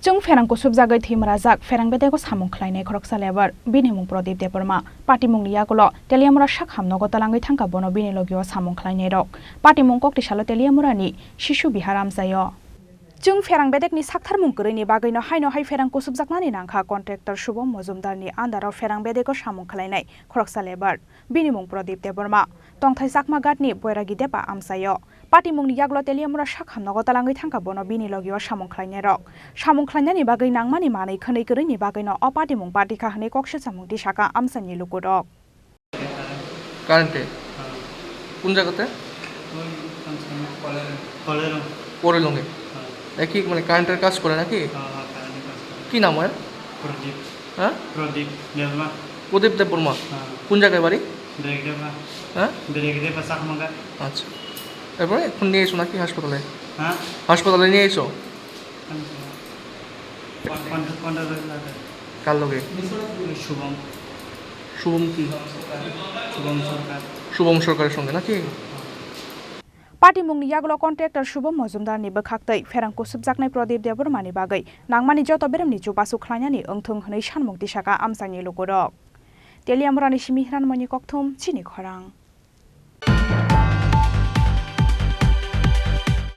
जों फेरांखौ सुबजागै थैमराजाक फेरां बेदेको सामुं ख्लायनाय खरक सालेबर बिनिमुं प्रदीप देबरमा पार्टीमुं नियागल तेलियामुरा शाक हामनगो तलांगै थांका बनो बिनि लगियो सामुं ख्लायनाय रक पार्टीमुं कक्टिसालो तेलियामुरानि शिशु बिहार आमजायो जों फेरां बेदेकनि साकथार मुंकरैनि बागैनो हायनो हाय फेरांखौ सुबजाकनानि नांखा कन्ट्रेक्टर शुभम मजुमदारनि आन्दाराव फेरां बेदेको सामुं ख्लायनाय खरक सालेबर बिनिमुं प्रदीप देबरमा तंथाय साकमा गाटनि बयरागि देबा आमजायो पार्टीमुंनि यागल तेलियामुरा शाक हामनगो तलांगै थांका बनो बिनि लगियो सामुं ख्लायनाय रक सामुं ख्लायनायनि बागै नांमानि मानै खनै गोरैनि बागैनो अ पार्टीमुं पार्टीखा हनै कक्ष सामुं दिशाका आमसानि लुकुरक কারেন্টে কোন জায়গাতে পরেলঙ্গে একই মানে কারেন্টের কাজ করে নাকি কি নাম ওর প্রদীপ হ্যাঁ প্রদীপ দেববর্মা প্রদীপ দেববর্মা কোন জায়গায় বাড়ি হ্যাঁ বেরেগদেবা চাকমাগা আচ্ছা তারপরে এখন নিয়ে এসো নাকি হাসপাতালে হ্যাঁ হাসপাতালে নিয়ে এসো কার লগে শুভম শুভম কি শুভম সরকার শুভম সরকারের সঙ্গে নাকি पार्टीमुंनि यागल कन्ट्रेक्टर शुभम मजुमदारनि बखाक्तै फेरांखौ सुबजाकनाय प्रदीप देबबर्मानि बागै नांमानि जत बेरामनि जुबासु ख्लायनानि ओंथों हनै सानमुं दिशाका आमसानि लुकुरक तेलियामुरानि सिमिहरान मनि कक्थुम चिनि खरां।